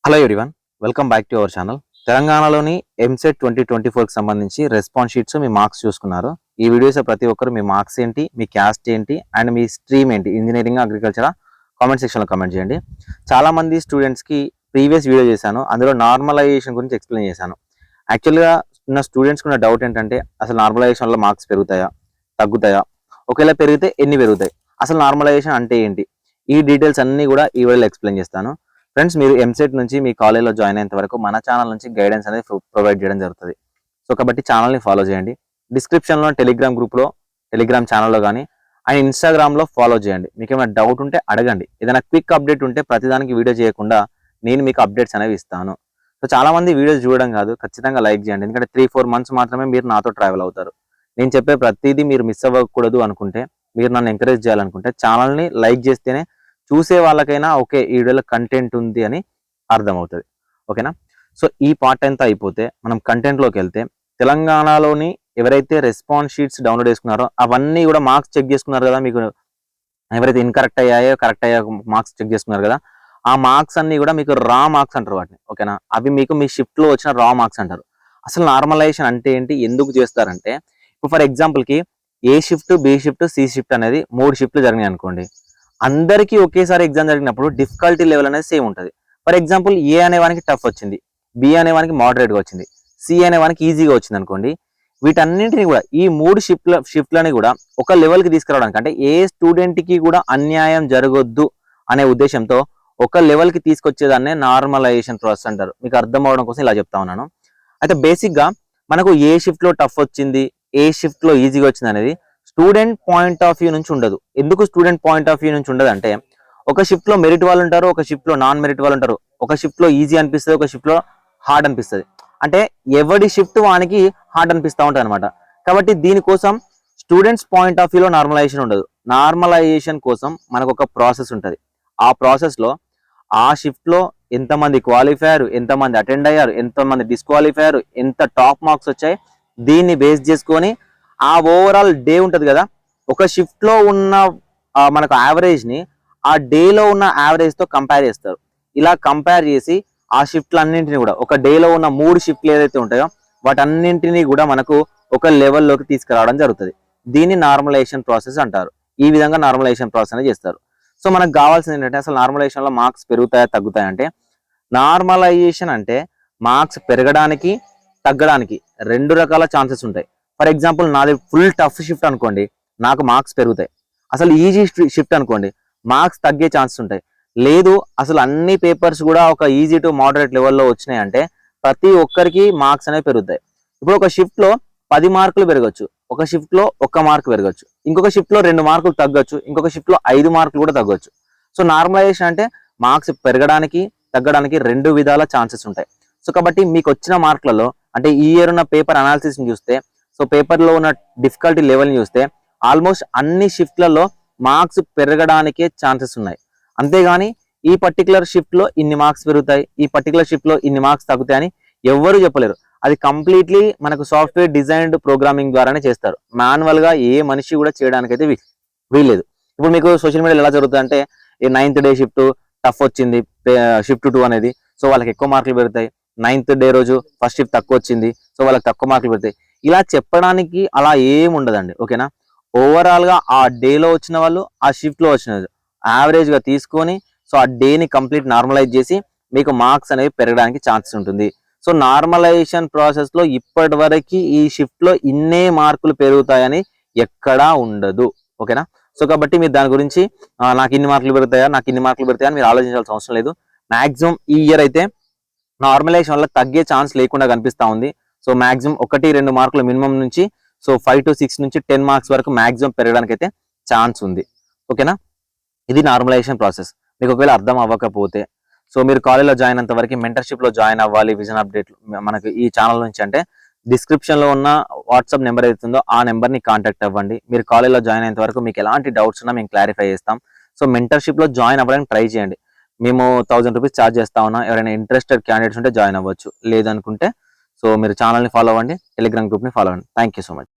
Hello everyone, welcome back to our channel. తెలంగాణలోని ఎంసెట్ 2024 కి సంబంధించి రెస్పాన్స్ షీట్స్ మీ మార్క్స్ చూసుకున్నారు. ఈ వీడియోస్ ప్రతి ఒక్కరు మీ మార్క్స్ ఏంటి, మీ క్యాస్ట్ ఏంటి అండ్ మీ స్ట్రీమ్ ఏంటి, ఇంజనీరింగ్ అగ్రికల్చర్ కామెంట్ సెక్షన్లో కామెంట్ చేయండి. చాలా మంది స్టూడెంట్స్కి ప్రీవియస్ వీడియో చేశాను, అందులో నార్మలైజేషన్ గురించి ఎక్స్ప్లెయిన్ చేశాను. యాక్చువల్గా నా స్టూడెంట్స్కి ఉన్న డౌట్ ఏంటంటే అసలు నార్మలైజేషన్లో మార్క్స్ పెరుగుతాయా, తగ్గుతాయా, ఒకవేళ పెరిగితే ఎన్ని పెరుగుతాయి, అసలు నార్మలైజేషన్ అంటే ఏంటి, ఈ డీటెయిల్స్ అన్నీ కూడా ఈ వీడియోలో ఎక్స్ప్లెయిన్ చేస్తాను. ఫ్రెండ్స్, మీరు ఎంసెట్ నుంచి మీ కాలేజ్లో జాయిన్ అయ్యేంత వరకు మన ఛానల్ నుంచి గైడెన్స్ అనేది ప్రొవైడ్ చేయడం జరుగుతుంది. సో కాబట్టి ఛానల్ని ఫాలో చేయండి. డిస్క్రిప్షన్లో టెలిగ్రామ్ గ్రూప్లో, టెలిగ్రామ్ ఛానల్లో కానీ అండ్ ఇన్స్టాగ్రామ్లో ఫాలో చేయండి. మీకు ఏమైనా డౌట్ ఉంటే అడగండి. ఏదైనా క్విక్ అప్డేట్ ఉంటే ప్రతిదానికి వీడియో చేయకుండా నేను మీకు అప్డేట్స్ అనేవి ఇస్తాను. సో చాలా మంది వీడియోస్ చూడడం కాదు, ఖచ్చితంగా లైక్ చేయండి. ఎందుకంటే 3-4 మంత్స్ మాత్రమే మీరు నాతో ట్రావెల్ అవుతారు. నేను చెప్పే ప్రతిదీ మీరు మిస్ అవ్వకూడదు అనుకుంటే, మీరు నన్ను ఎంకరేజ్ చేయాలనుకుంటే ఛానల్ని లైక్ చేస్తేనే చూసే వాళ్ళకైనా ఓకే ఈ వీడియోలో కంటెంట్ ఉంది అని అర్థమవుతుంది. ఓకేనా? సో ఈ పార్ట్ అంతా అయిపోతే మనం కంటెంట్లోకి వెళ్తే, తెలంగాణలోని ఎవరైతే రెస్పాన్స్ షీట్స్ డౌన్లోడ్ చేసుకున్నారో అవన్నీ కూడా మార్క్స్ చెక్ చేసుకున్నారు కదా, మీకు ఎవరైతే ఇన్కరెక్ట్ అయ్యాయో కరెక్ట్ అయ్యాయో మార్క్స్ చెక్ చేసుకున్నారు కదా, ఆ మార్క్స్ అన్ని కూడా మీకు రా మార్క్స్ అంటారు వాటిని. ఓకేనా? అవి మీకు మీ షిఫ్ట్లో వచ్చిన రా మార్క్స్ అంటారు. అసలు నార్మలైజేషన్ అంటే ఏంటి, ఎందుకు చేస్తారంటే, ఇప్పుడు ఫర్ ఎగ్జాంపుల్కి A shift, B shift, C shift అనేది 3 షిఫ్ట్లు జరిగినాయి అనుకోండి. అందరికీ ఒకేసారి ఎగ్జామ్ జరిగినప్పుడు డిఫికల్టీ లెవెల్ అనేది సేమ్ ఉంటుంది. ఫర్ ఎగ్జాంపుల్ ఏ అనేవానికి టఫ్ వచ్చింది, బి అనేవానికి మోడరేట్గా వచ్చింది, సి అనేవానికి ఈజీగా వచ్చింది అనుకోండి. వీటన్నింటినీ కూడా ఈ 3 షిఫ్ట్లని కూడా ఒక లెవెల్కి తీసుకురావడానికి, అంటే ఏ స్టూడెంట్కి కూడా అన్యాయం జరగొద్దు అనే ఉద్దేశంతో ఒక లెవెల్కి తీసుకొచ్చేదాన్నే నార్మలైజేషన్ ప్రాసెస్ అంటారు. మీకు అర్థం అవడం కోసం ఇలా చెప్తా ఉన్నాను. అయితే బేసిక్గా మనకు ఏ షిఫ్ట్లో టఫ్ వచ్చింది, ఏ షిఫ్ట్లో ఈజీగా వచ్చింది అనేది స్టూడెంట్ పాయింట్ ఆఫ్ వ్యూ నుంచి ఉండదు. ఎందుకు స్టూడెంట్ పాయింట్ ఆఫ్ వ్యూ నుంచి ఉండదు అంటే, ఒక షిఫ్ట్ లో మెరిట్ వాళ్ళు ఉంటారు, ఒక షిఫ్ట్ లో నాన్ మెరిట్ వాళ్ళు ఉంటారు. ఒక షిఫ్ట్ లో ఈజీ అనిపిస్తుంది, ఒక షిఫ్ట్ లో హార్డ్ అనిపిస్తుంది. అంటే ఎవడి షిఫ్ట్ వానికి హార్డ్ అనిపిస్తూ ఉంటుంది అనమాట. కాబట్టి దీనికోసం స్టూడెంట్స్ పాయింట్ ఆఫ్ వ్యూలో నార్మలైజేషన్ ఉండదు. నార్మలైజేషన్ కోసం మనకు ఒక ప్రాసెస్ ఉంటుంది. ఆ ప్రాసెస్ లో ఆ షిఫ్ట్ లో ఎంతమంది క్వాలిఫై అయ్యారు, ఎంతమంది అటెండ్ అయ్యారు, ఎంతమంది డిస్క్వాలిఫై అయ్యారు, ఎంత టాప్ మార్క్స్ వచ్చాయి, దీన్ని బేస్ చేసుకొని ఆ ఓవరాల్ డే ఉంటుంది కదా, ఒక షిఫ్ట్ లో ఉన్న మనకు యావరేజ్ ని ఆ డేలో ఉన్న యావరేజ్ తో కంపేర్ చేస్తారు. ఇలా కంపేర్ చేసి ఆ షిఫ్ట్లు అన్నింటినీ కూడా, ఒక డేలో ఉన్న 3 షిఫ్ట్లు ఏదైతే ఉంటాయో వాటన్నింటినీ కూడా మనకు ఒక లెవెల్లోకి తీసుకురావడం జరుగుతుంది. దీన్ని నార్మలైజేషన్ ప్రాసెస్ అంటారు. ఈ విధంగా నార్మలైజేషన్ ప్రాసెస్ అనేది చేస్తారు. సో మనకు కావాల్సింది ఏంటంటే, అసలు నార్మలైజేషన్ లో మార్క్స్ పెరుగుతాయా తగ్గుతాయా అంటే, నార్మలైజేషన్ అంటే మార్క్స్ పెరగడానికి తగ్గడానికి 2 రకాల ఛాన్సెస్ ఉంటాయి. ఫర్ ఎగ్జాంపుల్ నాది ఫుల్ టఫ్ షిఫ్ట్ అనుకోండి, నాకు మార్క్స్ పెరుగుతాయి. అసలు ఈజీ షిఫ్ట్ అనుకోండి, మార్క్స్ తగ్గే ఛాన్సెస్ ఉంటాయి. లేదు అసలు అన్ని పేపర్స్ కూడా ఒక ఈజీ టు మోడరేట్ లెవెల్లో వచ్చినాయంటే ప్రతి ఒక్కరికి మార్క్స్ అనేవి పెరుగుతాయి. ఇప్పుడు ఒక షిఫ్ట్ లో 10 మార్కులు పెరగచ్చు, ఒక షిఫ్ట్ లో 1 మార్క్ పెరగచ్చు, ఇంకొక షిఫ్ట్ లో 2 మార్కులు తగ్గొచ్చు, ఇంకొక షిఫ్ట్ లో 5 మార్కులు కూడా తగ్గొచ్చు. సో నార్మలైజేషన్ అంటే మార్క్స్ పెరగడానికి తగ్గడానికి 2 విధాల ఛాన్సెస్ ఉంటాయి. సో కాబట్టి మీకు వచ్చిన మార్కులలో, అంటే ఈ ఇయర్ ఉన్న పేపర్ అనాలిసిస్ ని చూస్తే, సో పేపర్లో ఉన్న డిఫికల్టీ లెవెల్ని చూస్తే ఆల్మోస్ట్ అన్ని షిఫ్ట్లలో మార్క్స్ పెరగడానికే ఛాన్సెస్ ఉన్నాయి. అంతేగాని ఈ పర్టికులర్ షిఫ్ట్లో ఇన్ని మార్క్స్ పెరుగుతాయి, ఈ పర్టికులర్ షిఫ్ట్లో ఇన్ని మార్క్స్ తగ్గుతాయని ఎవ్వరూ చెప్పలేరు. అది కంప్లీట్లీ మనకు సాఫ్ట్వేర్ డిజైన్డ్ ప్రోగ్రామింగ్ ద్వారానే చేస్తారు. మాన్యువల్గా ఏ మనిషి కూడా చేయడానికైతే వీల్లేదు. ఇప్పుడు మీకు సోషల్ మీడియాలో ఎలా జరుగుతుంది అంటే, ఈ 9th డే షిఫ్ట్ టఫ్ వచ్చింది, షిఫ్ట్ 2 అనేది, సో వాళ్ళకి ఎక్కువ మార్కులు పెడతాయి. 9th డే రోజు ఫస్ట్ షిఫ్ట్ తక్కువ వచ్చింది, సో వాళ్ళకి తక్కువ మార్కులు పెడతాయి. ఇలా చెప్పడానికి అలా ఏం ఉండదండి. ఓకేనా? ఓవరాల్ గా ఆ డేలో వచ్చిన వాళ్ళు, ఆ షిఫ్ట్ లో వచ్చిన యావరేజ్ గా తీసుకొని, సో ఆ డేని కంప్లీట్ నార్మలైజ్ చేసి మీకు మార్క్స్ అనేవి పెరగడానికి ఛాన్సెస్ ఉంటుంది. సో నార్మలైజేషన్ ప్రాసెస్ లో ఇప్పటి వరకు ఈ షిఫ్ట్ లో ఇన్నే మార్కులు పెరుగుతాయని ఎక్కడా ఉండదు. ఓకేనా? సో కాబట్టి మీరు దాని గురించి నాకు ఇన్ని మార్కులు పెరుగుతాయా, నాకు ఇన్ని మార్కులు పెడతాయా అని మీరు ఆలోచించాల్సిన అవసరం లేదు. మాక్సిమం ఈ ఇయర్ అయితే నార్మలైజేషన్ వల్ల తగ్గే ఛాన్స్ లేకుండా కనిపిస్తా ఉంది. సో మాక్సిమం 1-2 మార్కులు మినిమం నుంచి, సో 5-6 నుంచి 10 మార్క్స్ వరకు మాక్సిమం పెరగడానికి అయితే ఛాన్స్ ఉంది. ఓకేనా? ఇది నార్మలైజేషన్ ప్రాసెస్. మీకు ఒకవేళ అర్థం అవ్వకపోతే, సో మీరు కాలేజ్లో జాయిన్ అంత వరకు మెంటర్షిప్లో జాయిన్ అవ్వాలి విజన్ అప్డేట్ మనకి ఈ ఛానల్ నుంచి అంటే, డిస్క్రిప్షన్లో ఉన్న వాట్సాప్ నెంబర్ అవుతుందో ఆ నెంబర్ని కాంటాక్ట్ అవ్వండి. మీరు కాలేజ్లో జాయిన్ అయ్యేంత వరకు మీకు ఎలాంటి డౌట్స్ ఉన్నా మేము క్లారిఫై చేస్తాం. సో మెంటర్షిప్లో జాయిన్ అవ్వడానికి ట్రై చేయండి. మేము 1000 రూపీస్ ఛార్జ్ చేస్తా ఉన్నాం. ఎవరైనా ఇంట్రెస్టెడ్ క్యాండిడేట్స్ ఉంటే జాయిన్ అవ్వచ్చు, లేదనుకుంటే సో మీరు ఛానల్ని ఫాలో అవ్వండి, టెలిగ్రామ్ గ్రూప్ని ఫాలో అవ్వండి. Thank you so much.